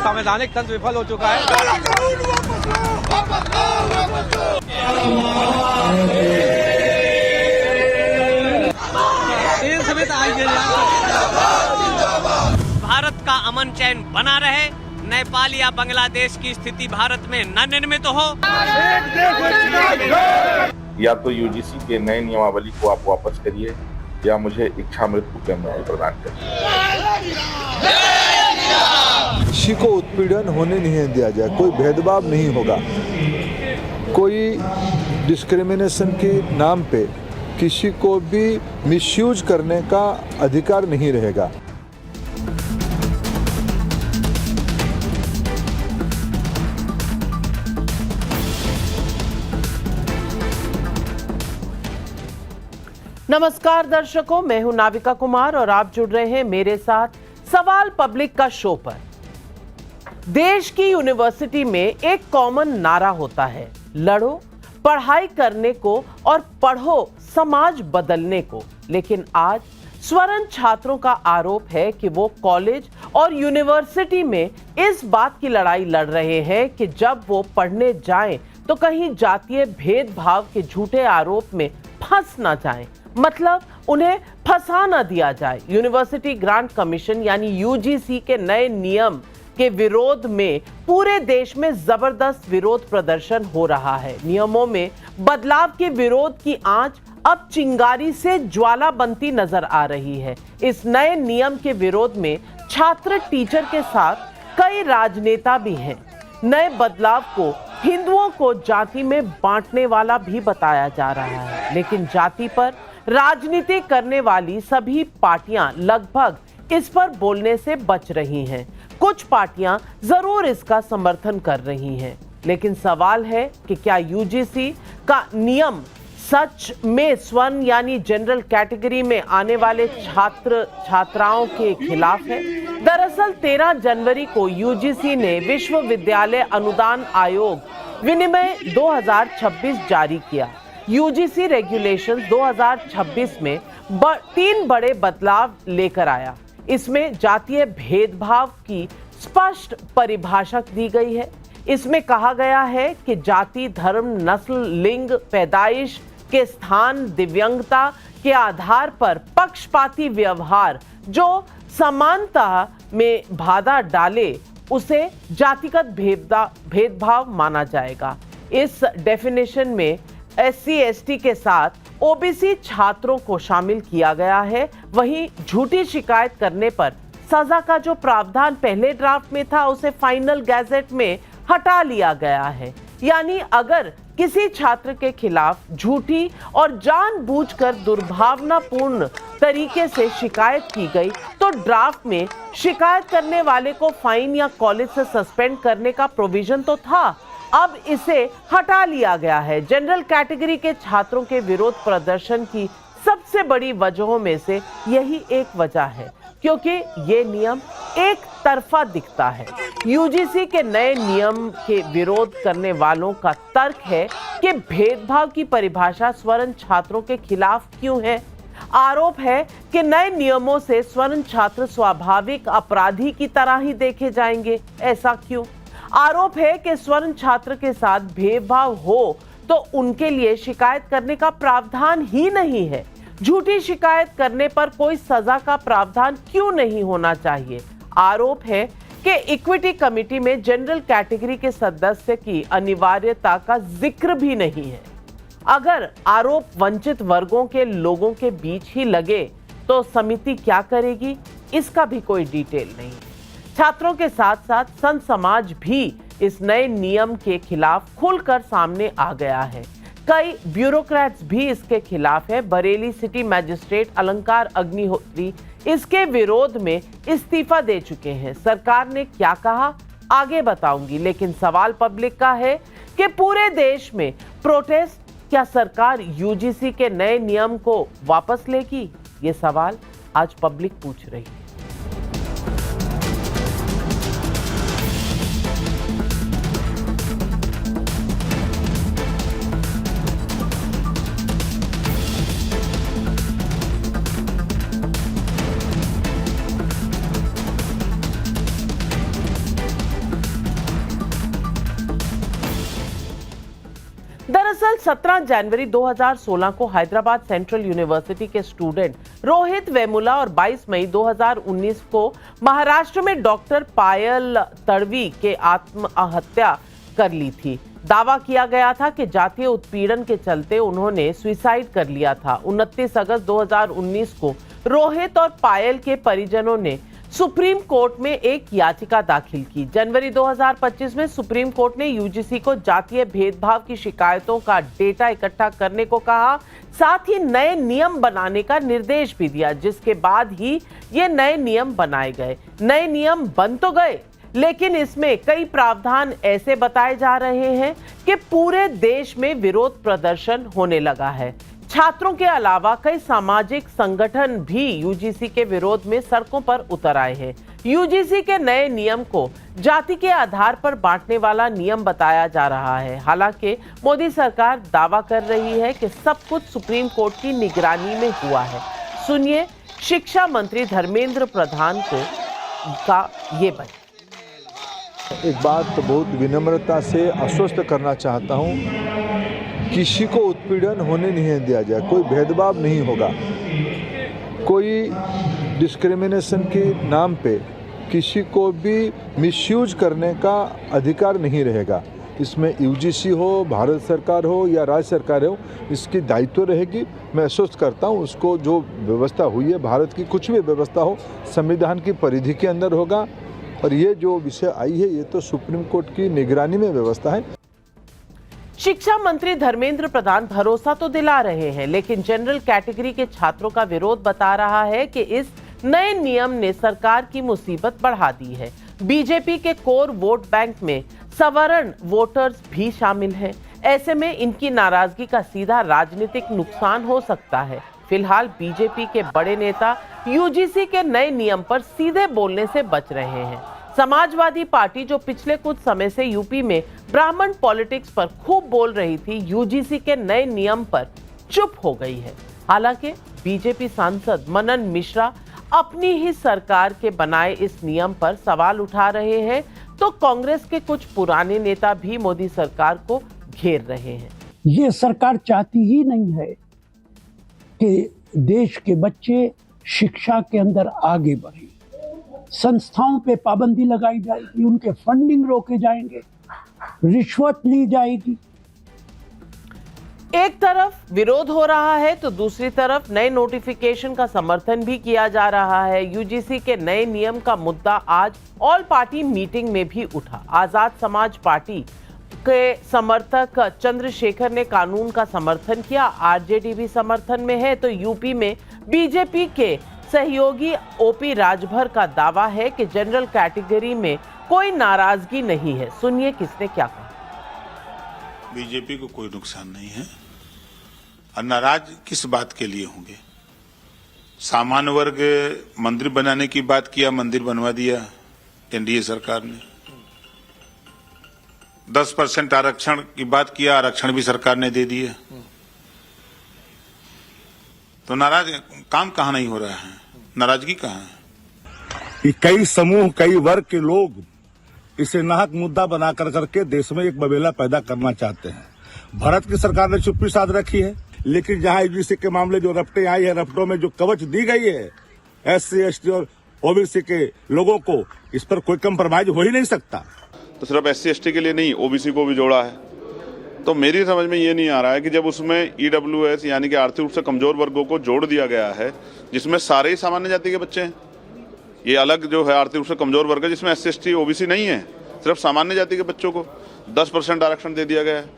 संवैधानिक तंत्र विफल हो चुका है। भारत का अमन चैन बना रहे, नेपाल या बांग्लादेश की स्थिति भारत में न निर्मित हो। या तो यूजीसी के नए नियमावली को आप वापस करिए या मुझे इच्छा मृत्यु की अनुमति प्रदान करिए। किसी को उत्पीड़न होने नहीं दिया जाए, कोई भेदभाव नहीं होगा, कोई डिस्क्रिमिनेशन के नाम पे किसी को भी मिसयूज करने का अधिकार नहीं रहेगा। नमस्कार दर्शकों, मैं हूं नाविका कुमार और आप जुड़ रहे हैं मेरे साथ सवाल पब्लिक का शो पर। देश की यूनिवर्सिटी में एक कॉमन नारा होता है, लड़ो पढ़ाई करने को और पढ़ो समाज बदलने को। लेकिन आज स्वर्ण छात्रों का आरोप है कि वो कॉलेज और यूनिवर्सिटी में इस बात की लड़ाई लड़ रहे हैं कि जब वो पढ़ने जाएं तो कहीं जातीय भेदभाव के झूठे आरोप में फंस ना जाएं, मतलब उन्हें फंसा ना दिया जाए। यूनिवर्सिटी ग्रांट कमीशन यानी यूजीसी के नए नियम के विरोध में पूरे देश में जबरदस्त विरोध प्रदर्शन हो रहा है। नियमों में बदलाव के विरोध की आंच अब चिंगारी से ज्वाला बनती नजर आ रही है। इस नए नियम के विरोध में छात्र, टीचर के साथ कई राजनेता भी हैं। नए बदलाव को हिंदुओं को जाति में बांटने वाला भी बताया जा रहा है, लेकिन जाति पर राजनीति करने वाली सभी पार्टियां लगभग इस पर बोलने से बच रही हैं। कुछ पार्टियां जरूर इसका समर्थन कर रही हैं, लेकिन सवाल है कि क्या यूजीसी का नियम सच में स्वर्ण यानी जनरल कैटेगरी में आने वाले छात्र छात्राओं के खिलाफ है? दरअसल 13 जनवरी को यूजीसी ने विश्वविद्यालय अनुदान आयोग विनिमय 2026 जारी किया। यूजीसी रेगुलेशंस 2026 में 3 बड़े बदलाव लेकर आया। इसमें जातीय भेदभाव की स्पष्ट परिभाषा दी गई है। इसमें कहा गया है कि जाति, धर्म, नस्ल, लिंग, पैदाइश के स्थान, दिव्यांगता के आधार पर पक्षपाती व्यवहार जो समानता में बाधा डाले उसे जातिगत भेदभाव माना जाएगा। इस डेफिनेशन में SC/ST के साथ OBC छात्रों को शामिल किया गया है। वहीं झूठी शिकायत करने पर सजा का जो प्रावधान पहले ड्राफ्ट में था उसे फाइनल गैजेट में हटा लिया गया है। यानी अगर किसी छात्र के खिलाफ झूठी और जानबूझकर दुर्भावनापूर्ण तरीके से शिकायत की गई तो ड्राफ्ट में शिकायत करने वाले को फाइन या कॉलेज से सस्पेंड करने का प्रोविजन तो था, अब इसे हटा लिया गया है। जनरल कैटेगरी के छात्रों के विरोध प्रदर्शन की सबसे बड़ी वजहों में से यही एक वजह है, क्योंकि ये नियम एक तरफा दिखता है। यूजीसी के नए नियम के विरोध करने वालों का तर्क है कि भेदभाव की परिभाषा स्वर्ण छात्रों के खिलाफ क्यों है। आरोप है कि नए नियमों से स्वर्ण छात्र स्वाभाविक अपराधी की तरह ही देखे जाएंगे। ऐसा क्यों? आरोप है कि स्वर्ण छात्र के साथ भेदभाव हो तो उनके लिए शिकायत करने का प्रावधान ही नहीं है। झूठी शिकायत करने पर कोई सजा का प्रावधान क्यों नहीं होना चाहिए? आरोप है कि इक्विटी कमेटी में जनरल कैटेगरी के सदस्य की अनिवार्यता का जिक्र भी नहीं है। अगर आरोप वंचित वर्गों के लोगों के बीच ही लगे तो समिति क्या करेगी, इसका भी कोई डिटेल नहीं। छात्रों के साथ साथ संत समाज भी इस नए नियम के खिलाफ खुलकर सामने आ गया है। कई ब्यूरोक्रेट्स भी इसके खिलाफ है। बरेली सिटी मजिस्ट्रेट अलंकार अग्निहोत्री इसके विरोध में इस्तीफा दे चुके हैं। सरकार ने क्या कहा आगे बताऊंगी, लेकिन सवाल पब्लिक का है कि पूरे देश में प्रोटेस्ट, क्या सरकार यूजीसी के नए नियम को वापस लेगी? ये सवाल आज पब्लिक पूछ रही है। दरअसल 17 जनवरी 2016 को हैदराबाद सेंट्रल यूनिवर्सिटी के स्टूडेंट रोहित वेमुला और 22 मई 2019 को महाराष्ट्र में डॉक्टर पायल तड़वी के आत्महत्या कर ली थी। दावा किया गया था कि जातीय उत्पीड़न के चलते उन्होंने सुसाइड कर लिया था। 29 अगस्त 2019 को रोहित और पायल के परिजनों ने सुप्रीम कोर्ट में एक याचिका दाखिल की। जनवरी 2025 में सुप्रीम कोर्ट ने यूजीसी को जातीय भेदभाव की शिकायतों का डेटा इकट्ठा करने को कहा, साथ ही नए नियम बनाने का निर्देश भी दिया, जिसके बाद ही ये नए नियम बनाए गए। नए नियम बन तो गए, लेकिन इसमें कई प्रावधान ऐसे बताए जा रहे हैं कि पूरे देश में विरोध प्रदर्शन होने लगा है। छात्रों के अलावा कई सामाजिक संगठन भी यूजीसी के विरोध में सड़कों पर उतर आए हैं। यूजीसी के नए नियम को जाति के आधार पर बांटने वाला नियम बताया जा रहा है। हालांकि मोदी सरकार दावा कर रही है कि सब कुछ सुप्रीम कोर्ट की निगरानी में हुआ है। सुनिए शिक्षा मंत्री धर्मेंद्र प्रधान का ये बयान। एक बात तो बहुत विनम्रता से आश्वस्त करना चाहता हूँ, किसी को उत्पीड़न होने नहीं दिया जाए, कोई भेदभाव नहीं होगा, कोई डिस्क्रिमिनेशन के नाम पे किसी को भी मिसयूज करने का अधिकार नहीं रहेगा। इसमें यूजीसी हो, भारत सरकार हो या राज्य सरकार हो, इसकी दायित्व रहेगी। मैं आश्वस्त करता हूँ, उसको जो व्यवस्था हुई है भारत की, कुछ भी व्यवस्था हो संविधान की परिधि के अंदर होगा। और ये जो विषय आई है ये तो सुप्रीम कोर्ट की निगरानी में व्यवस्था है। शिक्षा मंत्री धर्मेंद्र प्रधान भरोसा तो दिला रहे हैं, लेकिन जनरल कैटेगरी के छात्रों का विरोध बता रहा है कि इस नए नियम ने सरकार की मुसीबत बढ़ा दी है। बीजेपी के कोर वोट बैंक में सवर्ण वोटर्स भी शामिल हैं। ऐसे में इनकी नाराजगी का सीधा राजनीतिक नुकसान हो सकता है। फिलहाल बीजेपी के बड़े नेता यूजीसी के नए नियम पर सीधे बोलने से बच रहे हैं। समाजवादी पार्टी जो पिछले कुछ समय से यूपी में ब्राह्मण पॉलिटिक्स पर खूब बोल रही थी, यूजीसी के नए नियम पर चुप हो गई है। हालांकि बीजेपी सांसद मनन मिश्रा अपनी ही सरकार के बनाए इस नियम पर सवाल उठा रहे हैं, तो कांग्रेस के कुछ पुराने नेता भी मोदी सरकार को घेर रहे हैं। ये सरकार चाहती ही नहीं है कि देश के बच्चे शिक्षा के अंदर आगे बढ़े। संस्थाओं पे पाबंदी लगाई जाएगी, उनके फंडिंग रोके जाएंगे, रिश्वत ली जाएगी। एक तरफ विरोध हो रहा है तो दूसरी तरफ नए नोटिफिकेशन का समर्थन भी किया जा रहा है। यूजीसी के नए नियम का मुद्दा आज ऑल पार्टी मीटिंग में भी उठा। आजाद समाज पार्टी के समर्थक चंद्रशेखर ने कानून का समर्थन किया। आरजेडी भी समर्थन में है, तो यूपी में बीजेपी के सहयोगी ओपी राजभर का दावा है कि जनरल कैटेगरी में कोई नाराजगी नहीं है। सुनिए किसने क्या कहा। बीजेपी को कोई नुकसान नहीं है और नाराज किस बात के लिए होंगे। सामान्य वर्ग मंदिर बनाने की बात किया, मंदिर बनवा दिया एनडीए सरकार ने। 10% आरक्षण की बात किया, आरक्षण भी सरकार ने दे दिया। तो नाराज काम कहाँ नहीं हो रहा है, नाराजगी कहाँ है। कि कई समूह कई वर्ग के लोग इसे नाहक मुद्दा बना कर करके देश में एक बवेला पैदा करना चाहते हैं। भारत की सरकार ने चुप्पी साध रखी है, लेकिन जहां यूजीसी के मामले जो रपटे आई है, रपटों में जो कवच दी गई है एससी एसटी और ओबीसी के लोगों को, इस पर कोई कंप्रोमाइज हो ही नहीं सकता। तो सिर्फ एससी एसटी के लिए नहीं, ओबीसी को भी जोड़ा है। तो मेरी समझ में ये नहीं आ रहा है कि जब उसमें ईडब्ल्यूएस यानी कि आर्थिक रूप से कमजोर वर्गों को जोड़ दिया गया है, जिसमें सारे ही सामान्य जाति के बच्चे हैं, ये अलग जो है आर्थिक रूप से कमजोर वर्ग है जिसमें एससी एसटी ओबीसी नहीं है, सिर्फ सामान्य जाति के बच्चों को 10% आरक्षण दे दिया गया है,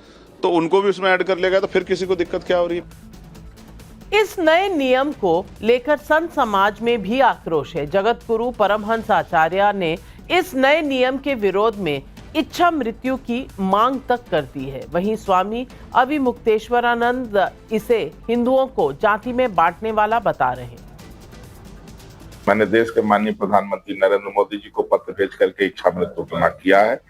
तो उनको भी उसमें ऐड कर लिया गया। तो फिर किसी को दिक्कत क्या हो रही है। इस नए नियम को लेकर संत समाज में भी आक्रोश है। जगत गुरु परमहंस आचार्य ने इस नए नियम के विरोध में इच्छा मृत्यु की मांग तक कर दी है। वहीं स्वामी अविमुक्तेश्वरानंद इसे हिंदुओं को जाति में बांटने वाला बता रहे हैं। मैंने देश के माननीय प्रधानमंत्री नरेंद्र मोदी जी को पत्र भेज करके इच्छा मृत्यु की मांग किया है।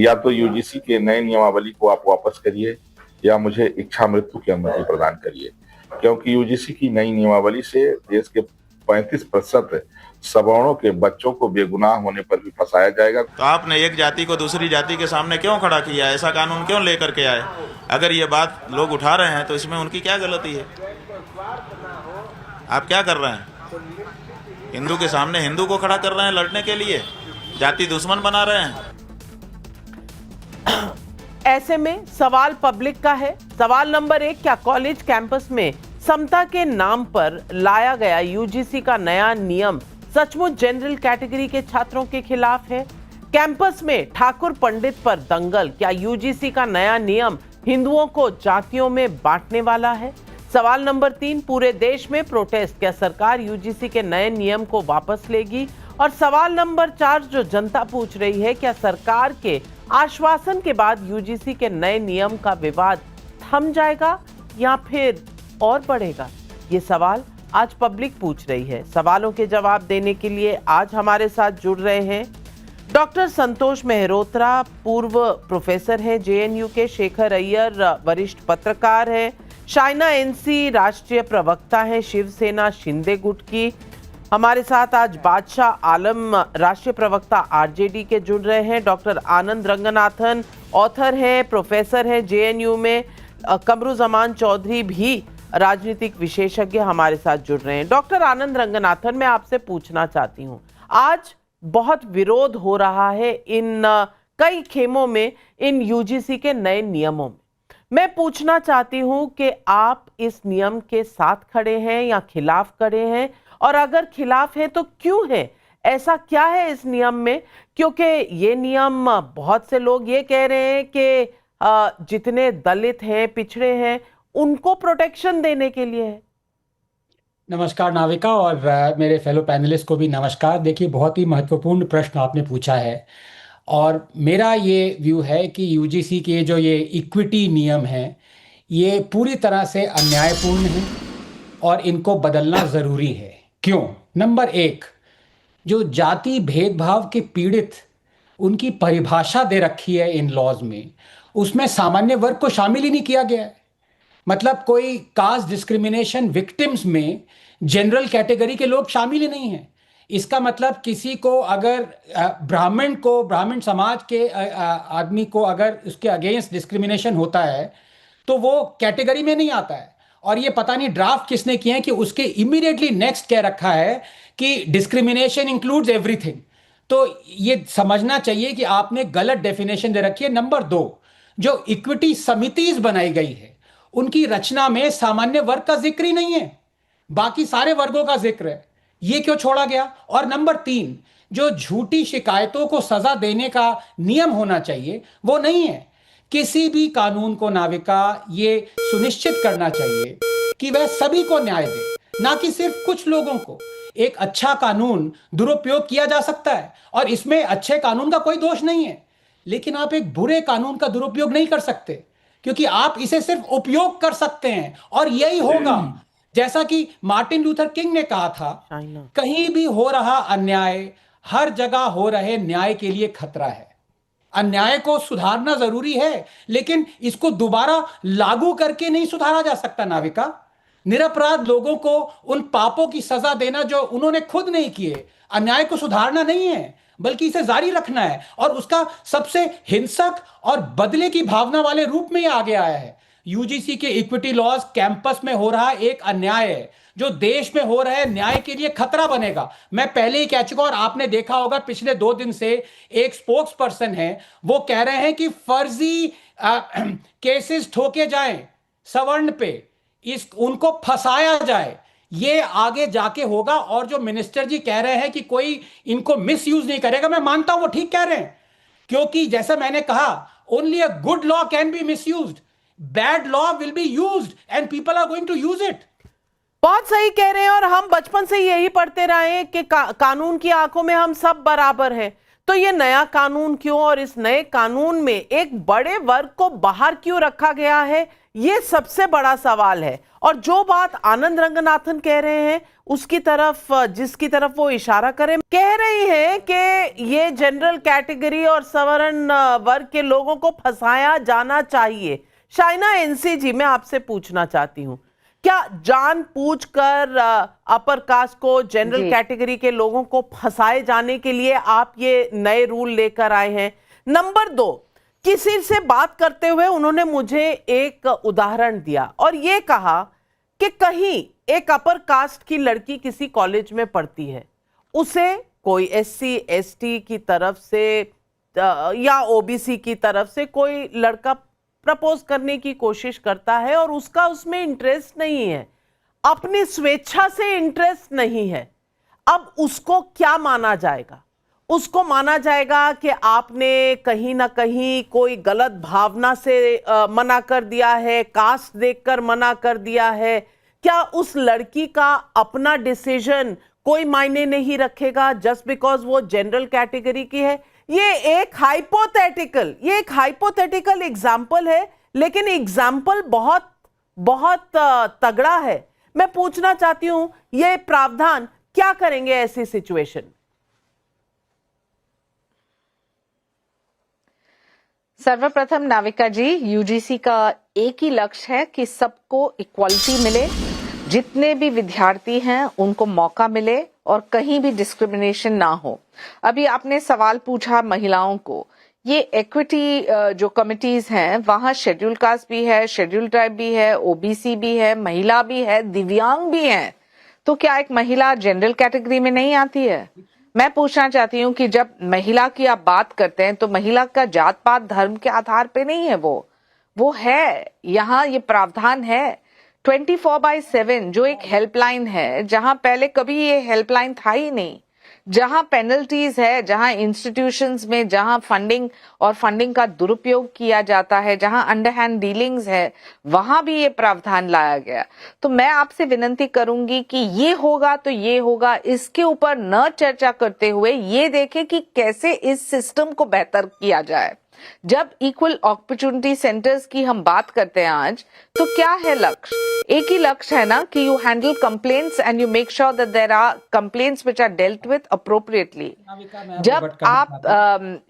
या तो यूजीसी के नए नियमावली को आप वापस करिए या मुझे इच्छा मृत्यु की अनुमति प्रदान करिए, क्योंकि यूजीसी की नई नियमावली से देश के 35% सवर्णों के बच्चों को बेगुनाह होने पर भी फंसाया जाएगा। तो आपने एक जाति को दूसरी जाति के सामने क्यों खड़ा किया? ऐसा कानून क्यों लेकर के आए? अगर ये बात लोग उठा रहे हैं तो इसमें उनकी क्या गलती है? आप क्या कर रहे हैं? हिंदू के सामने हिंदू को खड़ा कर रहे हैं लड़ने के लिए, जाति दुश्मन बना रहे हैं। ऐसे में सवाल पब्लिक का है। सवाल नंबर 1, क्या कॉलेज कैंपस में समता के नाम पर लाया गया यूजीसी का नया नियम सचमुच जनरल कैटेगरी के छात्रों के खिलाफ है? कैंपस में ठाकुर पंडित पर दंगल, क्या यूजीसी का नया नियम हिंदुओं को जातियों में बांटने वाला है? सवाल नंबर 3, पूरे देश में प्रोटेस्ट, क्या सरकार यूजीसी के नए नियम को वापस लेगी? और सवाल नंबर 4 जो जनता पूछ रही है, क्या सरकार के आश्वासन के बाद यूजीसी के नए नियम का विवाद थम जाएगा या फिर और बढ़ेगा? ये सवाल आज पब्लिक पूछ रही है। सवालों के जवाब देने के लिए आज हमारे साथ जुड़ रहे हैं डॉक्टर संतोष मेहरोत्रा, पूर्व प्रोफेसर हैं जेएनयू के, शेखर अय्यर वरिष्ठ पत्रकार हैं, शाइना एनसी राष्ट्रीय प्रवक्ता हैं शिवसेना शिंदे गुट की। हमारे साथ आज बादशाह आलम राष्ट्रीय प्रवक्ता आरजेडी के जुड़ रहे हैं, डॉक्टर आनंद रंगनाथन ऑथर हैं, प्रोफेसर हैं जेएनयू में, कमरुजमान चौधरी भी राजनीतिक विशेषज्ञ हमारे साथ जुड़ रहे हैं। डॉक्टर आनंद रंगनाथन, मैं आपसे पूछना चाहती हूं, आज बहुत विरोध हो रहा है इन कई खेमों में इन यूजीसी के नए नियमों में। मैं पूछना चाहती हूं कि आप इस नियम के साथ खड़े हैं या खिलाफ खड़े हैं, और अगर खिलाफ है तो क्यों है? ऐसा क्या है इस नियम में? क्योंकि ये नियम, बहुत से लोग ये कह रहे हैं कि जितने दलित हैं, पिछड़े हैं, उनको प्रोटेक्शन देने के लिए है। नमस्कार नाविका, और मेरे फेलो पैनलिस्ट को भी नमस्कार। देखिए, बहुत ही महत्वपूर्ण प्रश्न आपने पूछा है, और मेरा ये व्यू है कि यूजीसी के जो ये इक्विटी नियम हैं, ये पूरी तरह से अन्यायपूर्ण हैं और इनको बदलना ज़रूरी है। क्यों? नंबर 1, जो जाति भेदभाव के पीड़ित, उनकी परिभाषा दे रखी है इन लॉज में, उसमें सामान्य वर्ग को शामिल ही नहीं किया गया है। मतलब कोई कास्ट डिस्क्रिमिनेशन विक्टिम्स में जनरल कैटेगरी के लोग शामिल ही नहीं हैं। इसका मतलब किसी को अगर ब्राह्मण समाज के आदमी को अगर उसके अगेंस्ट डिस्क्रिमिनेशन होता है तो वो कैटेगरी में नहीं आता है। और ये पता नहीं ड्राफ्ट किसने किए हैं कि उसके इमीडिएटली नेक्स्ट क्या रखा है कि डिस्क्रिमिनेशन इंक्लूड्स एवरीथिंग। तो ये समझना चाहिए कि आपने गलत डेफिनेशन दे रखी है। नंबर 2, जो इक्विटी समितिज बनाई गई है उनकी रचना में सामान्य वर्ग का जिक्र ही नहीं है, बाकी सारे वर्गों का जिक्र है। ये क्यों छोड़ा गया? और नंबर 3, जो झूठी शिकायतों को सजा देने का नियम होना चाहिए वो नहीं है। किसी भी कानून को नाविका ये सुनिश्चित करना चाहिए कि वह सभी को न्याय दे, ना कि सिर्फ कुछ लोगों को। एक अच्छा कानून दुरुपयोग किया जा सकता है और इसमें अच्छे कानून का कोई दोष नहीं है, लेकिन आप एक बुरे कानून का दुरुपयोग नहीं कर सकते, क्योंकि आप इसे सिर्फ उपयोग कर सकते हैं। और यही होगा, जैसा कि मार्टिन लूथर किंग ने कहा था, कहीं भी हो रहा अन्याय हर जगह हो रहे न्याय के लिए खतरा है। अन्याय को सुधारना जरूरी है, लेकिन इसको दोबारा लागू करके नहीं सुधारा जा सकता नाविका। निरपराध लोगों को उन पापों की सजा देना जो उन्होंने खुद नहीं किए, अन्याय को सुधारना नहीं है, बल्कि इसे जारी रखना है। और उसका सबसे हिंसक और बदले की भावना वाले रूप में ये आगे आया है। यूजीसी के इक्विटी लॉज कैंपस में हो रहा एक अन्याय है जो देश में हो रहे न्याय के लिए खतरा बनेगा। मैं पहले ही कह चुका, और आपने देखा होगा पिछले 2 दिन से एक स्पोक्स पर्सन है, वो कह रहे हैं कि फर्जी केसेस ठोके जाएं सवर्ण पे, उनको फंसाया जाए। ये आगे जाके होगा। और जो मिनिस्टर जी कह रहे हैं कि कोई इनको मिसयूज नहीं करेगा, मैं मानता हूं वो ठीक कह रहे हैं, क्योंकि जैसे मैंने कहा, only a good law can be misused, bad law will be used and people are going to use it. बहुत सही कह रहे हैं, और हम बचपन से यही पढ़ते रहे हैं कि कानून की आंखों में हम सब बराबर हैं। तो ये नया कानून क्यों, और इस नए कानून में एक बड़े वर्ग को बाहर क्यों रखा गया है, ये सबसे बड़ा सवाल है। और जो बात आनंद रंगनाथन कह रहे हैं, उसकी तरफ, जिसकी तरफ वो इशारा करें, कह रही है कि ये जनरल कैटेगरी और सवर्ण वर्ग के लोगों को फंसाया जाना चाहिए। शाइना एनसी जी, मैं आपसे पूछना चाहती हूं, क्या जानबूझकर अपर कास्ट को, जनरल कैटेगरी के लोगों को फंसाए जाने के लिए आप ये नए रूल लेकर आए हैं? नंबर 2, किसी से बात करते हुए उन्होंने मुझे एक उदाहरण दिया और ये कहा कि कहीं एक अपर कास्ट की लड़की किसी कॉलेज में पढ़ती है, उसे कोई SC ST की तरफ से या OBC की तरफ से कोई लड़का प्रपोज करने की कोशिश करता है और उसका उसमें इंटरेस्ट नहीं है, अपनी स्वेच्छा से इंटरेस्ट नहीं है। अब उसको क्या माना जाएगा? उसको माना जाएगा कि आपने कहीं ना कहीं कोई गलत भावना से मना कर दिया है, कास्ट देखकर मना कर दिया है। क्या उस लड़की का अपना डिसीजन कोई मायने नहीं रखेगा जस्ट बिकॉज वो जनरल कैटेगरी की है? ये एक हाइपोथेटिकल एग्जाम्पल है, लेकिन एग्जाम्पल बहुत बहुत तगड़ा है। मैं पूछना चाहती हूं, ये प्रावधान क्या करेंगे ऐसी सिचुएशन? सर्वप्रथम नाविका जी, यूजीसी का एक ही लक्ष्य है कि सबको इक्वालिटी मिले, जितने भी विद्यार्थी हैं उनको मौका मिले और कहीं भी डिस्क्रिमिनेशन ना हो। अभी आपने सवाल पूछा महिलाओं को, ये इक्विटी जो कमिटीज हैं वहां शेड्यूल कास्ट भी है, शेड्यूल ट्राइब भी है, OBC भी है, महिला भी है, दिव्यांग भी है। तो क्या एक महिला जनरल कैटेगरी में नहीं आती है? मैं पूछना चाहती हूँ कि जब महिला की आप बात करते हैं तो महिला का जात पात धर्म के आधार पे नहीं है, वो है, यहाँ ये प्रावधान है 24/7 जो एक हेल्पलाइन है, जहां पहले कभी ये हेल्पलाइन था ही नहीं, जहां पेनल्टीज है, जहां इंस्टीट्यूशंस में जहां फंडिंग का दुरुपयोग किया जाता है, जहां अंडरहैंड डीलिंग्स है, वहां भी ये प्रावधान लाया गया। तो मैं आपसे विनती करूंगी कि ये होगा तो ये होगा, इसके ऊपर न चर्चा करते हुए ये देखें कि कैसे इस सिस्टम को बेहतर किया जाए। जब इक्वल अपॉर्चुनिटी सेंटर्स की हम बात करते हैं आज, तो क्या है लक्ष्य? एक ही लक्ष्य है ना कि you handle complaints and you make sure that there are complaints which are dealt with appropriately. जब आप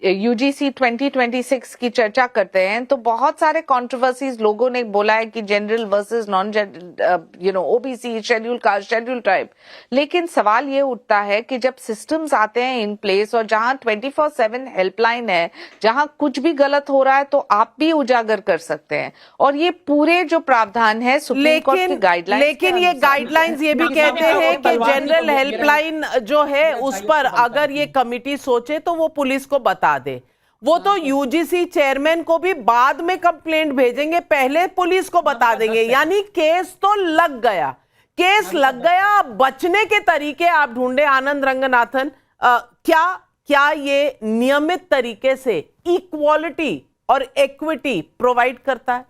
UGC 2026 की चर्चा करते हैं तो बहुत सारे कंट्रोवर्सीज लोगों ने बोला है कि general versus non general, OBC, schedule caste, schedule tribe. लेकिन सवाल ये उठता है कि जब सिस्टम्स आते हैं इन प्लेस और जहां 24/7 हेल्पलाइन है, जहां कुछ भी गलत हो रहा है तो आप भी उजागर कर सकते हैं। और ये पूरे जो प्रावधान है सुप्रीम कोर्ट की गाइडलाइंस, लेकिन ये गाइडलाइंस ये भी कहते हैं कि जनरल हेल्पलाइन जो है उस पर अगर ये कमिटी सोचे तो वो पुलिस को बता दे। वो तो UGC चेयरमैन को भी बाद में कंप्लेंट भेजेंगे, पहले पुलिस को बता देंगे। यानी केस तो लग गया, केस लग गया। बचने के तरीके आप ढूंढे आनंद रंगनाथन। क्या ये नियमित तरीके से इक्वालिटी और इक्विटी प्रोवाइड करता है?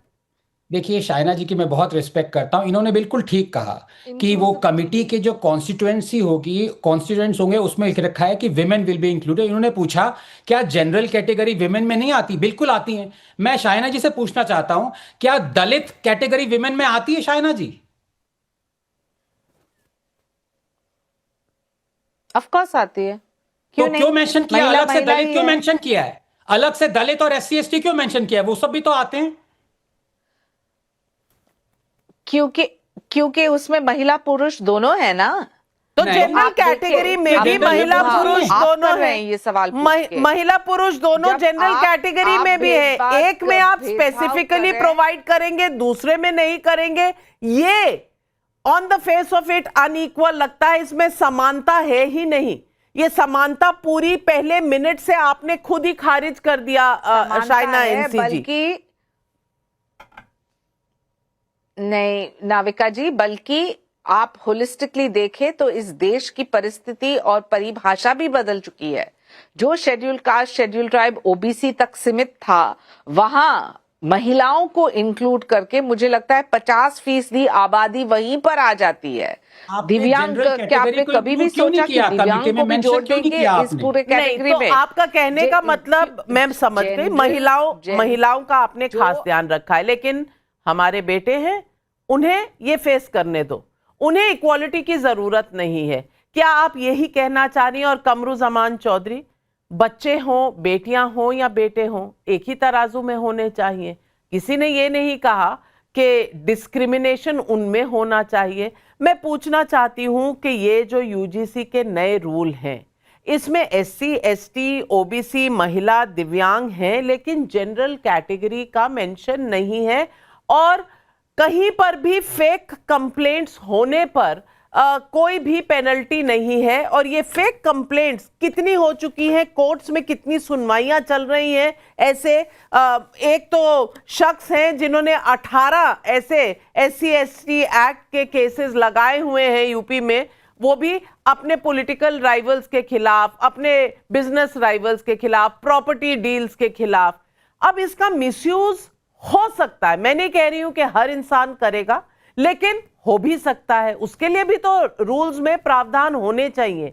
देखिए शाइना जी की मैं बहुत रिस्पेक्ट करता हूं, इन्होंने बिल्कुल ठीक कहा कि वो कमिटी के जो कॉन्स्टिट्यूएंट्स होंगे उसमें लिख रखा है कि विमेन विल बी इंक्लूडेड। इन्होंने पूछा क्या जनरल कैटेगरी विमेन में नहीं आती? बिल्कुल आती हैं। मैं शाइना जी से पूछना चाहता हूं, क्या दलित कैटेगरी विमेन में आती है शाइना जी? ऑफ कोर्स आती है। क्यों मेंशन किया? अलग से दलित क्यों मेंशन किया है? अलग से दलित और SC ST क्यों मेंशन किया है? वो सब भी तो आते हैं। क्योंकि उसमें महिला पुरुष दोनों है ना। तो जनरल कैटेगरी में भी महिला पुरुष दोनों है। ये सवाल महिला पुरुष दोनों जनरल कैटेगरी में भी है। एक में आप स्पेसिफिकली प्रोवाइड करेंगे, दूसरे में नहीं करेंगे। ये on the face of it unequal लगता है, इसमें समानता है ही नहीं। ये समानता पूरी पहले मिनट से आपने खुद ही खारिज कर दिया शाइना NC जी। बल्कि नहीं नाविका जी, बल्कि आप होलिस्टिकली देखें तो इस देश की परिस्थिति और परिभाषा भी बदल चुकी है। जो schedule caste, schedule tribe, OBC तक सीमित था, वहां महिलाओं को इंक्लूड करके मुझे लगता है 50% आबादी वहीं पर आ जाती है। दिव्यांग क्या आपने कभी भी सोचा कि दिव्यांग को भी जोड़ देंगे इस पूरे कैटेगरी में? तो आपका कहने का मतलब मैं समझ गई, महिलाओं का आपने खास ध्यान रखा है, लेकिन हमारे बेटे हैं, उन्हें ये फेस करने दो, उन्हें इक्वालिटी की जरूरत नहीं है। क्या आप यही कहना चाह रही हैं? और कमरुज़मान चौधरी, बच्चे हों, बेटियां हों या बेटे हों, एक ही तराजू में होने चाहिए। किसी ने ये नहीं कहा कि डिस्क्रिमिनेशन उनमें होना चाहिए। मैं पूछना चाहती हूं कि ये जो यूजीसी के नए रूल हैं, इसमें एससी, एसटी, ओबीसी, महिला, दिव्यांग हैं, लेकिन जनरल कैटेगरी का मेंशन नहीं है और कहीं पर भी फेक कंप्लेंट्स होने पर कोई भी पेनल्टी नहीं है। और ये फेक कंप्लेंट्स कितनी हो चुकी हैं, कोर्ट्स में कितनी सुनवाइयां चल रही हैं। ऐसे एक तो शख्स हैं जिन्होंने 18 ऐसे एससी एसटी एक्ट के केसेस लगाए हुए हैं यूपी में, वो भी अपने पॉलिटिकल राइवल्स के खिलाफ, अपने बिजनेस राइवल्स के खिलाफ, प्रॉपर्टी डील्स के खिलाफ। अब इसका मिसयूज हो सकता है, मैं नहीं कह रही हूं कि हर इंसान करेगा, लेकिन हो भी सकता है। उसके लिए भी तो रूल्स में प्रावधान होने चाहिए।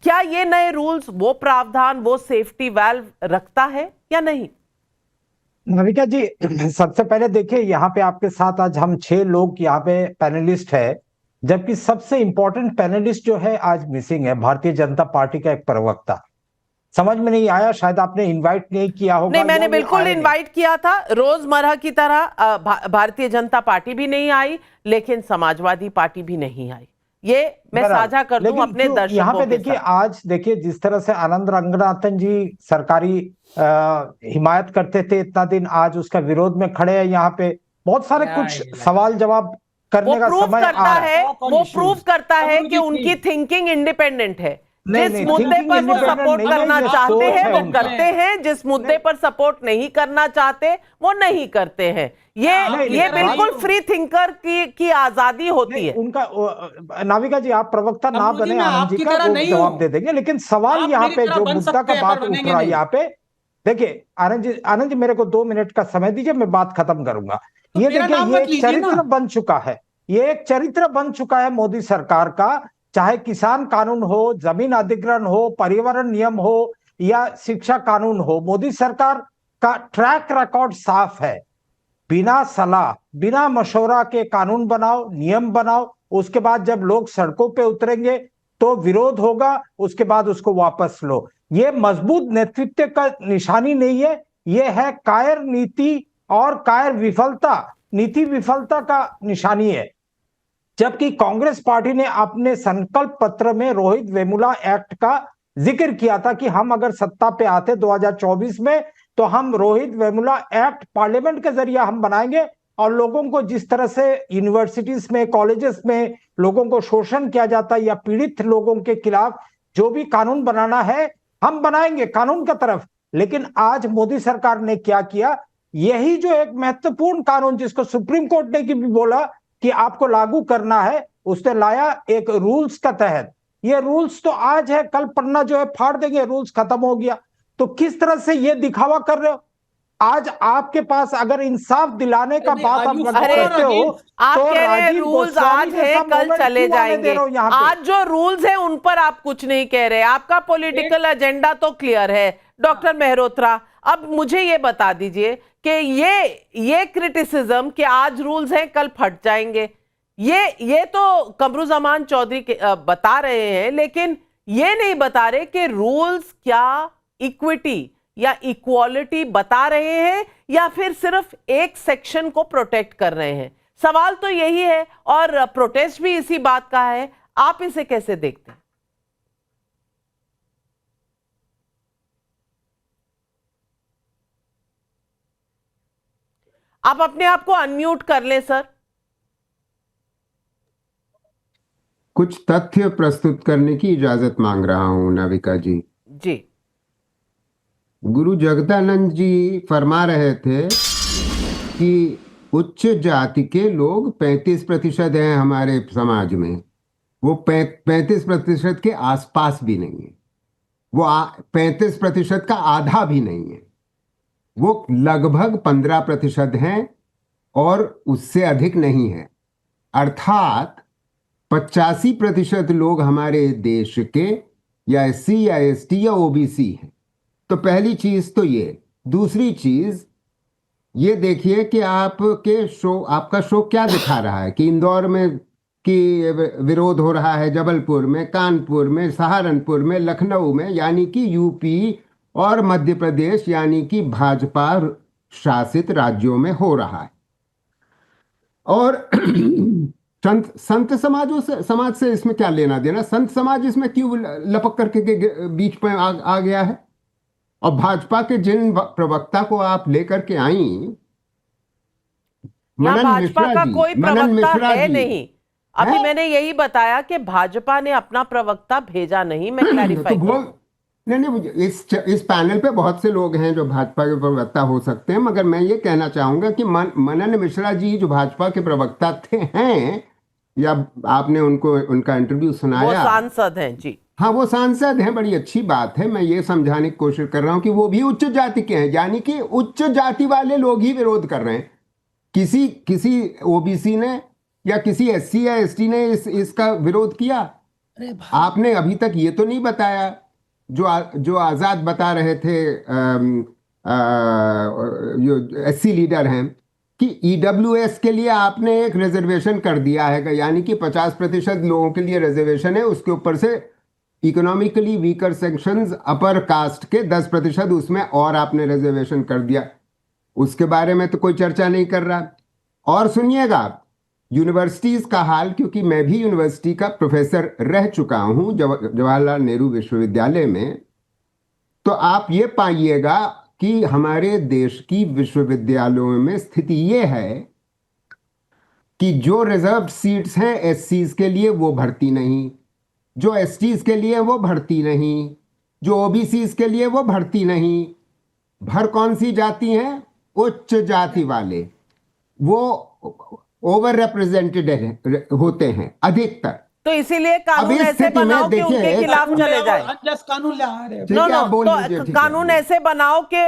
क्या ये नए रूल्स वो प्रावधान, वो सेफ्टी वाल्व रखता है या नहीं? नाविका जी, सबसे पहले देखिए, यहाँ पे आपके साथ आज हम 6 लोग यहाँ पे पैनलिस्ट है, जबकि सबसे इंपॉर्टेंट पैनलिस्ट जो है आज मिसिंग है, भारतीय जनता पार्टी का एक प्रवक्ता। समझ में नहीं आया, शायद आपने इनवाइट नहीं किया होगा। नहीं, मैंने बिल्कुल इनवाइट किया था, रोजमर्रा की तरह। भारतीय जनता पार्टी भी नहीं आई, लेकिन समाजवादी पार्टी भी नहीं आई। ये मैं साझा कर दूं अपने दर्शकों यहाँ पे देखिए, आज देखिए जिस तरह से आनंद रंगनाथन जी सरकारी हिमायत करते थे इतना दिन, आज उसका विरोध में खड़े हैं। यहाँ पे बहुत सारे कुछ सवाल जवाब करने का समय आ रहा है। वो प्रूव करता है कि उनकी थिंकिंग इंडिपेंडेंट है। जिस मुद्दे पर वो सपोर्ट करना चाहते हैं वो करते हैं, जिस मुद्दे पर सपोर्ट नहीं करना चाहते वो नहीं करते हैं। ये बिल्कुल फ्री थिंकर की आजादी होती है उनका। नाविका जी, आप प्रवक्ता ना बने, आनंद जी का वो जवाब दे देंगे, लेकिन सवाल यहाँ पे जो मुद्दा का बात उठ रहा है यहाँ पे, देखिए आनंद जी मेरे को 2 मिनट का समय दीजिए, मैं बात खत्म करूंगा। ये देखिए, ये एक चरित्र बन चुका है, ये एक चरित्र बन चुका है मोदी सरकार का। चाहे किसान कानून हो, जमीन अधिग्रहण हो, पर्यावरण नियम हो या शिक्षा कानून हो, मोदी सरकार का ट्रैक रिकॉर्ड साफ है। बिना सलाह, बिना मशवरा के कानून बनाओ, नियम बनाओ, उसके बाद जब लोग सड़कों पे उतरेंगे तो विरोध होगा, उसके बाद उसको वापस लो। ये मजबूत नेतृत्व का निशानी नहीं है, ये है कायर नीति और कायर विफलता, नीति विफलता का निशानी है। जबकि कांग्रेस पार्टी ने अपने संकल्प पत्र में रोहित वेमुला एक्ट का जिक्र किया था कि हम अगर सत्ता पे आते 2024 में तो हम रोहित वेमुला एक्ट पार्लियामेंट के जरिए हम बनाएंगे और लोगों को जिस तरह से यूनिवर्सिटीज में, कॉलेजेस में लोगों को शोषण किया जाता है या पीड़ित लोगों के खिलाफ जो भी कानून बनाना है हम बनाएंगे कानून की तरफ। लेकिन आज मोदी सरकार ने क्या किया, यही जो एक महत्वपूर्ण कानून जिसको सुप्रीम कोर्ट ने भी बोला कि आपको लागू करना है, उसने लाया एक रूल्स का तहत। ये रूल्स तो आज है, कल पन्ना जो है फाड़ देंगे, रूल्स खत्म हो गया। तो किस तरह से ये दिखावा कर रहे हो? आज आपके पास अगर इंसाफ दिलाने का बात आप करते हो आप तो कह रहे हैं रूल्स आज है कल चले जाएंगे। आज जो रूल्स है उन पर आप कुछ नहीं कह रहे, आपका पॉलिटिकल एजेंडा तो क्लियर है। डॉक्टर मेहरोत्रा, अब मुझे ये बता दीजिए कि ये क्रिटिसिज्म कि आज रूल्स हैं कल फट जाएंगे, ये तो कमरुज़मान चौधरी बता रहे हैं, लेकिन ये नहीं बता रहे कि रूल्स क्या इक्विटी या इक्वालिटी बता रहे हैं या फिर सिर्फ एक सेक्शन को प्रोटेक्ट कर रहे हैं। सवाल तो यही है और प्रोटेस्ट भी इसी बात का है। आप इसे कैसे देखते हैं? आप अपने आप को अनम्यूट कर लें सर। कुछ तथ्य प्रस्तुत करने की इजाजत मांग रहा हूं नाविका जी। जी। गुरु जगदानंद जी फरमा रहे थे कि उच्च जाति के लोग 35% हैं हमारे समाज में, वो 35% के आसपास भी नहीं है, वो 35% का आधा भी नहीं है, वो लगभग 15% हैं और उससे अधिक नहीं है। अर्थात 85% लोग हमारे देश के या SC या ST या OBC हैं। तो पहली चीज तो ये। दूसरी चीज ये देखिए कि आपका शो क्या दिखा रहा है कि इंदौर में कि विरोध हो रहा है, जबलपुर में, कानपुर में, सहारनपुर में, लखनऊ में, यानी कि यूपी और मध्य प्रदेश यानी कि भाजपा शासित राज्यों में हो रहा है। और संत समाज से इसमें क्या लेना देना? संत समाज इसमें क्यों लपक करके के बीच में आ गया है? और भाजपा के जिन प्रवक्ता को आप लेकर के आई, मनन भाजपा मिश्रा का जी, कोई मनन प्रवक्ता मिश्रा है जी, नहीं। अभी मैंने यही बताया कि भाजपा ने अपना प्रवक्ता भेजा नहीं। मैं क्लैरिफाई नहीं, इस पैनल पे बहुत से लोग हैं जो भाजपा के प्रवक्ता हो सकते हैं, मगर मैं ये कहना चाहूंगा कि मनन मिश्रा जी जो भाजपा के प्रवक्ता हैं, या आपने उनका इंटरव्यू सुनाया, वो सांसद हैं जी। हाँ, वो सांसद हैं, बड़ी अच्छी बात है। मैं ये समझाने की कोशिश कर रहा हूं कि वो भी उच्च जाति के हैं, यानी कि उच्च जाति वाले लोग ही विरोध कर रहे हैं। किसी ओबीसी ने या किसी एससी या एसटी ने इसका विरोध किया? आपने अभी तक ये तो नहीं बताया, जो आजाद बता रहे थे, एससी लीडर हैं, कि ईडब्ल्यूएस के लिए आपने एक रिजर्वेशन कर दिया है, यानी कि 50% लोगों के लिए रिजर्वेशन है, उसके ऊपर से economically weaker sections upper caste के 10% उसमें और आपने रिजर्वेशन कर दिया। उसके बारे में तो कोई चर्चा नहीं कर रहा। और सुनिएगा, यूनिवर्सिटीज का हाल, क्योंकि मैं भी यूनिवर्सिटी का प्रोफेसर रह चुका हूं जवाहरलाल नेहरू विश्वविद्यालय में, तो आप ये पाइएगा कि हमारे देश की विश्वविद्यालयों में स्थिति ये है कि जो रिजर्व सीट्स हैं एससीज के लिए वो भर्ती नहीं, जो एसटीज के लिए वो भर्ती नहीं, जो ओबीसीज के लिए वो भर्ती नहीं। भर कौन सी जाति हैं? उच्च जाति वाले, वो ओवर रिप्रेजेंटेड होते हैं अधिकतर। तो इसीलिए कानून ऐसे बनाओ कि उनके खिलाफ चले जाए। कानून ला रहे तो कानून ऐसे बनाओ कि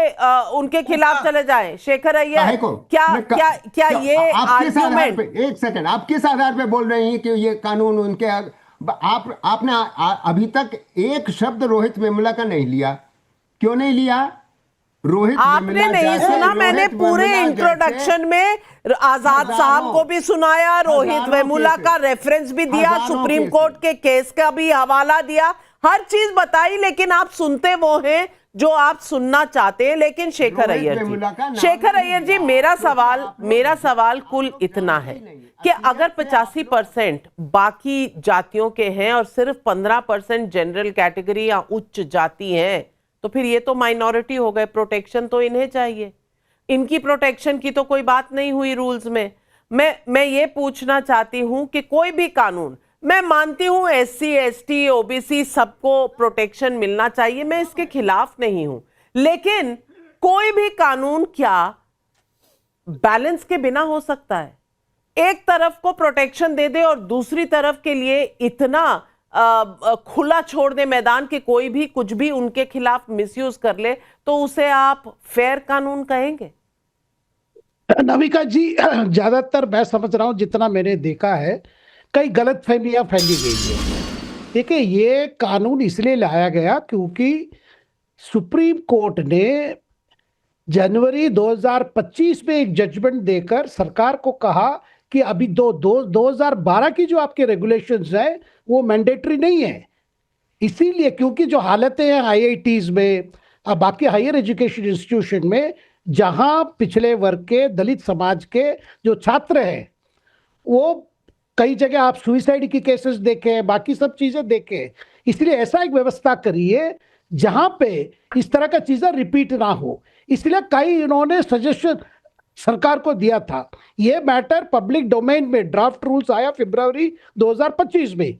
उनके खिलाफ चले जाए। शेखर अय्यर, क्या ये आर्गुमेंट, एक सेकंड, आप किस आधार पे बोल रहे हैं कि ये कानून उनके? आपने अभी तक एक शब्द रोहित वेमुला का नहीं लिया। क्यों नहीं लिया? रोहित आपने नहीं सुना? मैंने पूरे इंट्रोडक्शन में आजाद साहब को भी सुनाया, रोहित वेमुला का रेफरेंस भी दिया, सुप्रीम कोर्ट के केस का भी हवाला दिया, हर चीज बताई, लेकिन आप सुनते वो हैं जो आप सुनना चाहते हैं। लेकिन शेखर अय्यर जी, मेरा सवाल कुल इतना है कि अगर 85% बाकी जातियों के हैं और सिर्फ 15% जनरल कैटेगरी या उच्च जाति हैं, तो फिर ये तो माइनॉरिटी हो गए, प्रोटेक्शन तो इन्हें चाहिए। इनकी प्रोटेक्शन की तो कोई बात नहीं हुई रूल्स में। मैं ये पूछना चाहती हूं कि कोई भी कानून, मैं मानती हूं एससी एसटी ओबीसी सबको प्रोटेक्शन मिलना चाहिए, मैं इसके खिलाफ नहीं हूं, लेकिन कोई भी कानून क्या बैलेंस के बिना हो सकता है? एक तरफ को प्रोटेक्शन दे दे और दूसरी तरफ के लिए इतना खुला छोड़ दे मैदान कि कोई भी कुछ भी उनके खिलाफ मिसयूज कर ले, तो उसे आप फेयर कानून कहेंगे? नाविका जी, ज्यादातर मैं समझ रहा हूं, जितना मैंने देखा है, कई गलत फहमियां फैली गई है। देखिए, ये कानून इसलिए लाया गया क्योंकि सुप्रीम कोर्ट ने जनवरी 2025 में एक जजमेंट देकर सरकार को कहा कि अभी 2012 की जो आपके रेगुलेशंस है वो मैंडेटरी नहीं है। इसीलिए क्योंकि जो हालतें हैं आईआईटीज में, बाकी हायर एजुकेशन इंस्टीट्यूशन में, जहां पिछड़े वर्ग के, दलित समाज के जो छात्र हैं, वो कई जगह आप सुइसाइड की केसेस देखें, बाकी सब चीजें देखें। इसलिए ऐसा एक व्यवस्था करिए जहां पे इस तरह का चीजें रिपीट ना हो। इसलिए कई इन्होंने सजेशन सरकार को दिया था। ये मैटर पब्लिक डोमेन में ड्राफ्ट रूल्स आया फरवरी 2025 में।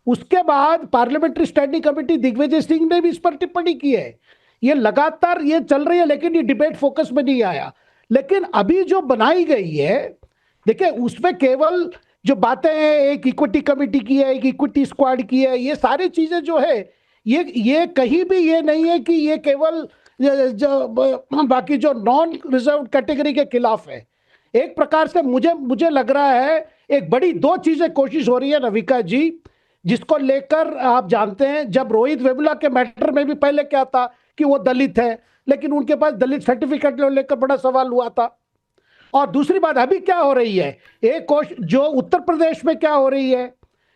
उसके बाद parliamentary standing committee Digvijaya Singh ने भी इस पर टिप्पणी की है। ये लगातार ये चल रही है, लेकिन ये डिबेट फोकस में नहीं आया। लेकिन अभी जो बनाई गई है, देखिए, उसमें केवल जो बातें हैं, एक इक्विटी कमेटी की है, एक इक्विटी स्क्वाड की है, ये सारी चीजें जो है, ये कहीं भी ये नहीं है कि ये केवल जो बाकी जो नॉन रिजर्व कैटेगरी के खिलाफ है। एक प्रकार से मुझे लग रहा है एक बड़ी दो चीजें कोशिश हो रही है नविका जी, जिसको लेकर आप जानते हैं, जब रोहित वेमुला के मैटर में भी पहले क्या था कि वो दलित है, लेकिन उनके पास दलित सर्टिफिकेट लेकर बड़ा सवाल हुआ था। और दूसरी बात अभी क्या हो रही है, एक कोशिश जो उत्तर प्रदेश में क्या हो रही है,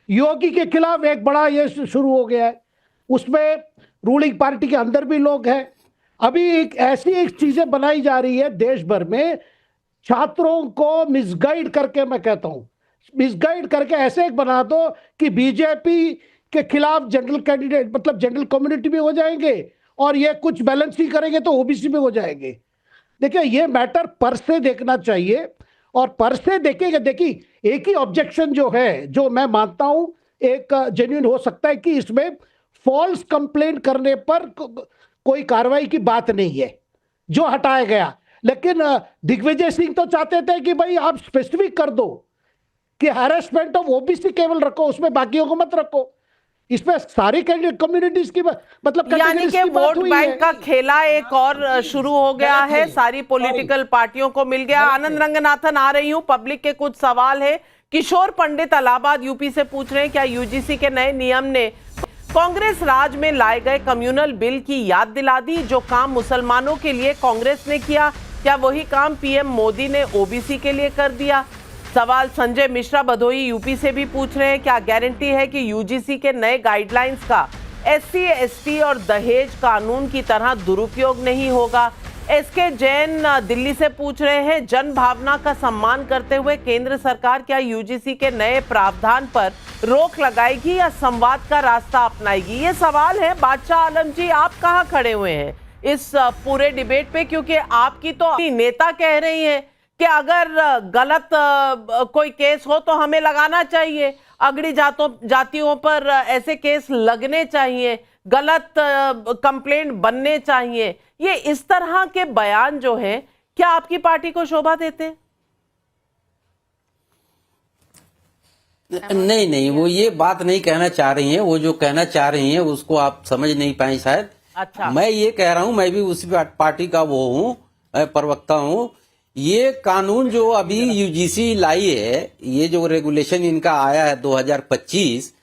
योगी के खिलाफ एक बड़ा ये शुरू हो गया है, उसमें रूलिंग पार्टी के अंदर भी लोग हैं। अभी एक ऐसी चीजें बनाई जा रही है देश भर में, छात्रों को मिसगाइड करके, मैं कहता हूं मिसगाइड करके ऐसे एक बना दो कि बीजेपी के खिलाफ जनरल कैंडिडेट मतलब जनरल कम्युनिटी भी हो जाएंगे और ये कुछ बैलेंस नहीं करेंगे तो ओबीसी में हो जाएंगे। देखिए ये मैटर पर से देखना चाहिए और पर से देखेंगे। देखिए एक ही ऑब्जेक्शन जो है, जो मैं मानता हूं एक जेन्युइन हो सकता है कि इसमें फॉल्स कंप्लेंट करने पर कोई कार्रवाई की बात नहीं है जो हटाया गया। लेकिन दिग्विजय सिंह तो चाहते थे कि भाई आप स्पेसिफिक कर दो कि हैरेसमेंट ऑफ ओबीसी केवल रखो, उसमें बाकियों को मत रखो। इसमें सारी कम्युनिटीज की मतलब यानी कि वोट बैंक का खेला एक और शुरू हो गया है, सारी पॉलिटिकल पार्टियों को मिल गया। आनंद रंगनाथन आ रही हूं, पब्लिक के कुछ सवाल है। किशोर पंडित इलाहाबाद यूपी से पूछ रहे हैं क्या यूजीसी के नए नियम ने कांग्रेस राज में लाए गए कम्युनल बिल की याद दिला दी? जो काम मुसलमानों के लिए कांग्रेस ने किया, क्या वही काम पीएम मोदी ने ओबीसी के लिए कर दिया? सवाल संजय मिश्रा भदोही यूपी से भी पूछ रहे हैं क्या गारंटी है कि यूजीसी के नए गाइडलाइंस का एससी एसटी और दहेज कानून की तरह दुरुपयोग नहीं होगा? एसके जैन दिल्ली से पूछ रहे हैं जन भावना का सम्मान करते हुए केंद्र सरकार क्या यूजीसी के नए प्रावधान पर रोक लगाएगी या संवाद का रास्ता अपनाएगी? ये सवाल है। बादशाह आलम जी, आप कहाँ खड़े हुए हैं इस पूरे डिबेट पे? क्योंकि आपकी तो नेता कह रही हैं कि अगर गलत कोई केस हो तो हमें लगाना चाहिए, अगड़ी जातियों पर ऐसे केस लगने चाहिए, गलत कंप्लेंट बनने चाहिए। ये इस तरह के बयान जो हैं क्या आपकी पार्टी को शोभा देते हैं? नहीं, वो ये बात नहीं कहना चाह रही हैं। वो जो कहना चाह रही हैं उसको आप समझ नहीं पाए शायद। अच्छा, मैं ये कह रहा हूं, मैं भी उसी पार्टी का वो हूं, प्रवक्ता हूं। ये कानून जो अभी यूजीसी लाई है, ये जो रेगुलेशन इनका आया है 2025,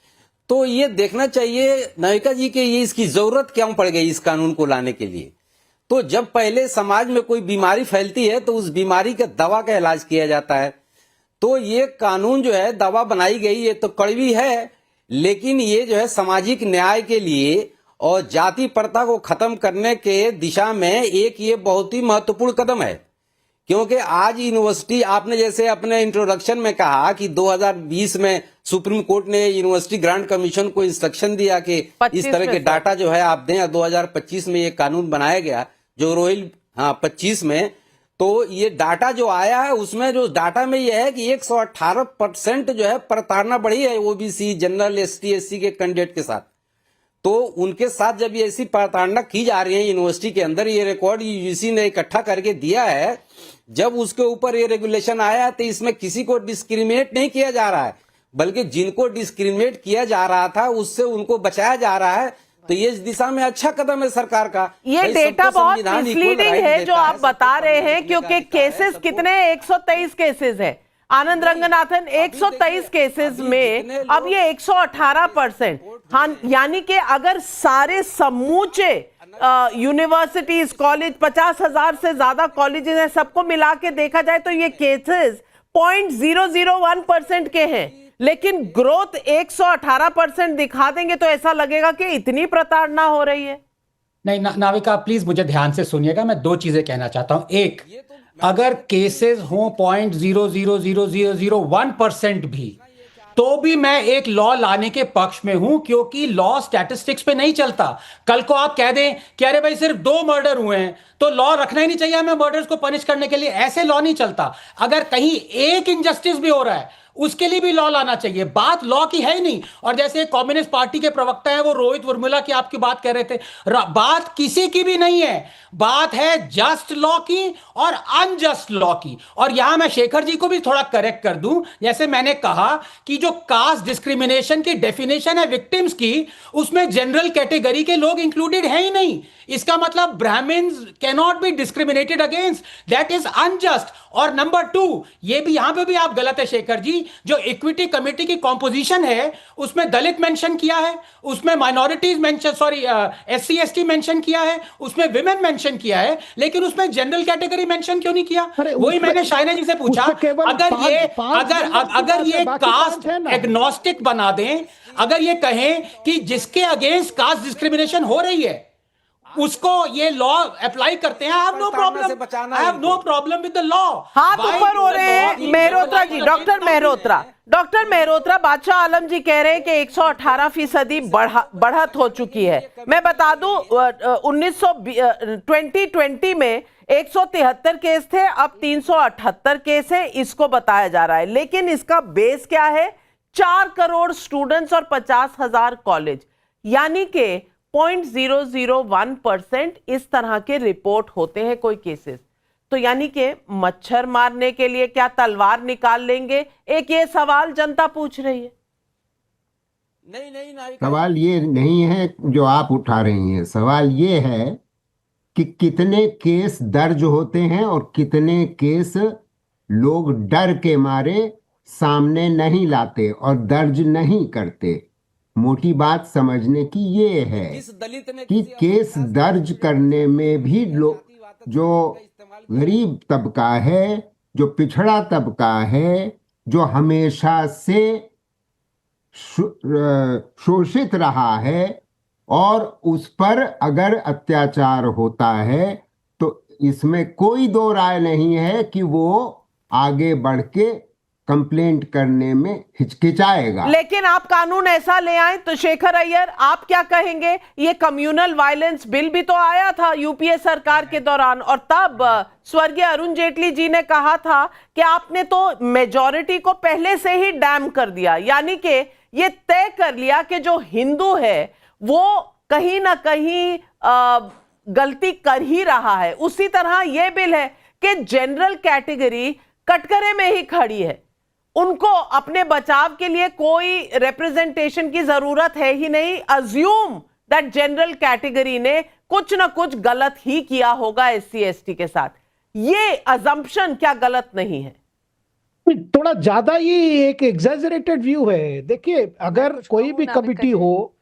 तो ये देखना चाहिए नाविका जी के ये इसकी जरूरत क्यों पड़ गई इस कानून को लाने के लिए। तो जब पहले समाज में कोई बीमारी फैलती है तो उस बीमारी का दवा का इलाज किया जाता है। तो ये कानून जो है दवा बनाई गई, ये तो कड़वी है, लेकिन ये जो है सामाजिक न्याय के लिए और जाति प्रथा को खत्म करने के दिशा में एक ये बहुत ही महत्वपूर्ण कदम है। क्योंकि आज यूनिवर्सिटी, आपने जैसे अपने इंट्रोडक्शन में कहा कि 2020 में सुप्रीम कोर्ट ने यूनिवर्सिटी ग्रांट कमीशन को इंस्ट्रक्शन दिया कि इस तरह के डाटा जो है आप दें। 2025 में ये कानून बनाया गया जो रोहिल 25 में। तो ये डाटा जो आया है उसमें जो डाटा में ये है कि 118% जो है प्रताड़ना बढ़ी है ओबीसी, जनरल, एसटी, एससी के कैंडिडेट के साथ। तो उनके साथ जब ये ऐसी प्रताड़ना की जा रही है यूनिवर्सिटी के अंदर, ये रिकॉर्ड यूजीसी ने इकट्ठा करके दिया है। जब उसके ऊपर ये रेगुलेशन आया तो इसमें किसी को डिस्क्रिमिनेट नहीं किया जा रहा है, बल्कि जिनको डिस्क्रिमिनेट किया जा रहा था उससे उनको बचाया जा रहा है। तो ये इस दिशा में अच्छा कदम है सरकार का। ये डेटा बहुत मिसलीडिंग है जो आप बता रहे हैं, क्योंकि केसेस कितने 123 केसेस है आनंद रंगनाथन। 123 केसेस में अब ये 118%, हाँ, यानी कि अगर सारे समूचे यूनिवर्सिटीज, कॉलेज, 50,000 से ज्यादा कॉलेजेस हैं, सबको मिला के देखा जाए तो ये केसेस 0.001% के हैं, लेकिन ग्रोथ 118% दिखा देंगे तो ऐसा लगेगा कि इतनी प्रताड़ना हो रही है। नहीं नाविका, प्लीज मुझे ध्यान से सुनिएगा। मैं दो चीजें कहना चाहता हूं। एक, अगर केसेस हो 0.00001% भी, तो भी मैं एक लॉ लाने के पक्ष में हूं, क्योंकि लॉ स्टैटिस्टिक्स पे नहीं चलता। कल को आप कह दें कि अरे भाई सिर्फ 2 मर्डर हुए हैं तो लॉ रखना ही नहीं चाहिए हमें मर्डर्स को पनिश करने के लिए, ऐसे लॉ नहीं चलता। अगर कहीं एक इनजस्टिस भी हो रहा है उसके लिए भी लॉ लाना चाहिए। बात लॉ की है ही नहीं। और जैसे कम्युनिस्ट पार्टी के प्रवक्ता है वो रोहित वर्मुला की आपकी बात कर रहे थे, बात किसी की भी नहीं है, बात है जस्ट लॉ की और अनजस्ट लॉ की। और यहां मैं शेखर जी को भी थोड़ा करेक्ट कर दूं, जैसे मैंने कहा कि जो कास्ट डिस्क्रिमिनेशन की डेफिनेशन है विक्टिम्स की, उसमें जनरल कैटेगरी के लोग इंक्लूडेड है ही नहीं। इसका मतलब Brahmins cannot be discriminated against, that is unjust. और नंबर 2, ये भी यहां पे भी आप गलत है शेखर जी, जो इक्विटी कमेटी की कॉम्पोजिशन है उसमें दलित मेंशन किया है, उसमें minorities mention, sorry SC ST mention किया है, उसमें विमेन मेंशन किया है, लेकिन उसमें जनरल कैटेगरी मेंशन क्यों नहीं किया? वही मैंने शाइना जी से पूछा, अगर ये कास्ट एग्नोस्टिक बना दें, अगर ये कहें कि जिसके अगेंस्ट कास्ट डिस्क्रिमिनेशन हो रही है उसको ये लॉ अप्लाई करते हैं, I have no problem, I have no problem with the law. हाथ ऊपर हो रहे हैं मेहरोत्रा जी, डॉक्टर मेहरोत्रा, बादशाह आलम जी कह रहे हैं कि 118% बढ़त हो चुकी है। मैं बता दूं 2020 में 173 केस थे, अब 378 केस है, इसको बताया जा रहा है। लेकिन इसका बेस क्या है? 4 करोड़ स्टूडेंट्स और 50,000 कॉलेज, यानी कि 0.001% इस तरह के रिपोर्ट होते हैं कोई केसेस। तो यानी कि मच्छर मारने के लिए क्या तलवार निकाल लेंगे? एक ये सवाल जनता पूछ रही है। नहीं, सवाल ये नहीं है जो आप उठा रही हैं, सवाल ये है कि कितने केस दर्ज होते हैं और कितने केस लोग डर के मारे सामने नहीं लाते और दर्ज नहीं करते। मोटी बात समझने की ये है कि केस दर्ज करने में भी लोग, जो गरीब तबका है, जो पिछड़ा तबका है, जो हमेशा से शोषित रहा है और उस पर अगर अत्याचार होता है तो इसमें कोई दो राय नहीं है कि वो आगे बढ़ के कंप्लेंट करने में हिचकिचाएगा। लेकिन आप कानून ऐसा ले आए तो शेखर अय्यर, आप क्या कहेंगे? ये कम्युनल वायलेंस बिल भी तो आया था यूपीए सरकार के दौरान, और तब स्वर्गीय अरुण जेटली जी ने कहा था कि आपने तो मेजॉरिटी को पहले से ही डैम कर दिया, यानी कि ये तय कर लिया कि जो हिंदू है वो कहीं ना कहीं गलती कर ही रहा है। उसी तरह ये बिल है कि जनरल कैटेगरी कटघरे में ही खड़ी है, उनको अपने बचाव के लिए कोई रिप्रेजेंटेशन की जरूरत है ही नहीं। अज्यूम दैट जनरल कैटेगरी ने कुछ ना कुछ गलत ही किया होगा एससी एसटी के साथ। ये अजम्पशन क्या गलत नहीं है? थोड़ा ज्यादा ही एक एग्जैजरेटेड व्यू है। देखिए, अगर कोई भी कमिटी हो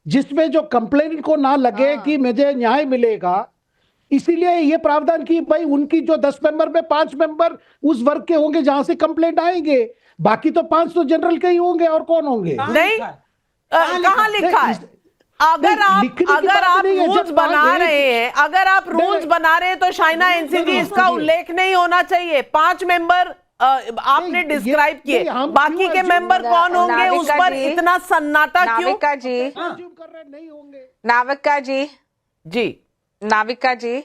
जिसमें जो कंप्लेंट को ना लगे कि मुझे न्याय मिलेगा, इसीलिए ये प्रावधान की भाई उनकी जो 10 मेंबर में 5 मेंबर उस वर्ग के होंगे जहां से कंप्लेंट आएंगे, बाकी तो 5 तो जनरल के ही होंगे, और कौन होंगे? नहीं, कहां लिखा है? अगर आप रूल्स बना रहे हैं, अगर आप रूल्स बना रहे हैं तो शाइना एनसीजी इसका उल्लेख नहीं होना चाहिए। 5 मेंबर आपने डिस्क्राइब किए, बाकी के मेंबर कौन होंगे? उस पर इतना सन्नाटा क्यों? नाविका जी,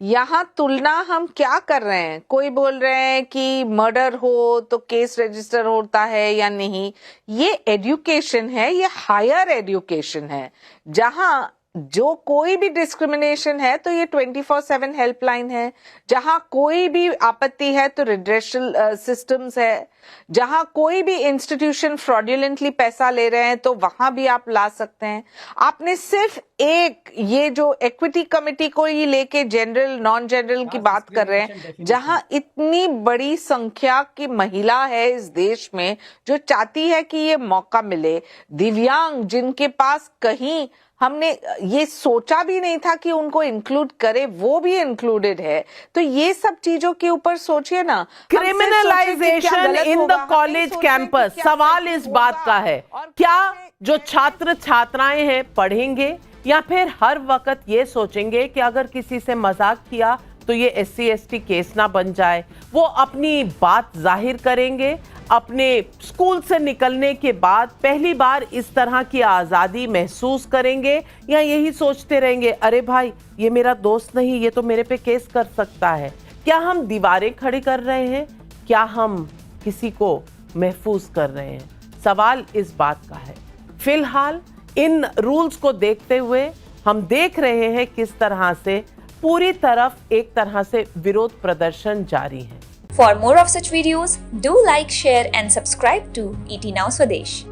यहाँ तुलना हम क्या कर रहे हैं? कोई बोल रहे हैं कि मर्डर हो तो केस रजिस्टर होता है या नहीं। ये एजुकेशन है, ये हायर एजुकेशन है, जहां जो कोई भी डिस्क्रिमिनेशन है तो ये 24/7 हेल्पलाइन है। जहां कोई भी आपत्ति है तो रिड्रेशल सिस्टम्स है। जहां कोई भी इंस्टीट्यूशन फ्रॉडुलेंटली पैसा ले रहे हैं तो वहां भी आप ला सकते हैं। आपने सिर्फ एक ये जो इक्विटी कमेटी को ही लेके जनरल नॉन जनरल की बात कर रहे हैं, जहां इतनी बड़ी संख्या की महिला है इस देश में जो चाहती है कि ये मौका मिले। दिव्यांग जिनके पास कहीं हमने ये सोचा भी नहीं था कि उनको इंक्लूड करे, वो भी इंक्लूडेड है। तो ये सब चीजों के ऊपर सोचिए ना। Criminalisation in the college campus, सवाल इस बात का है, क्या जो छात्र छात्राएं हैं पढ़ेंगे या फिर हर वक्त ये सोचेंगे कि अगर किसी से मजाक किया तो ये SC ST केस ना बन जाए? वो अपनी बात जाहिर करेंगे अपने स्कूल से निकलने के बाद, पहली बार इस तरह की आज़ादी महसूस करेंगे, या यही सोचते रहेंगे अरे भाई ये मेरा दोस्त नहीं, ये तो मेरे पे केस कर सकता है? क्या हम दीवारें खड़ी कर रहे हैं? क्या हम किसी को महफूज कर रहे हैं? सवाल इस बात का है। फिलहाल इन रूल्स को देखते हुए हम देख रहे हैं किस तरह से पूरी तरफ एक तरह से विरोध प्रदर्शन जारी है। For more of such videos, do like, share and subscribe to ET Now Swadesh.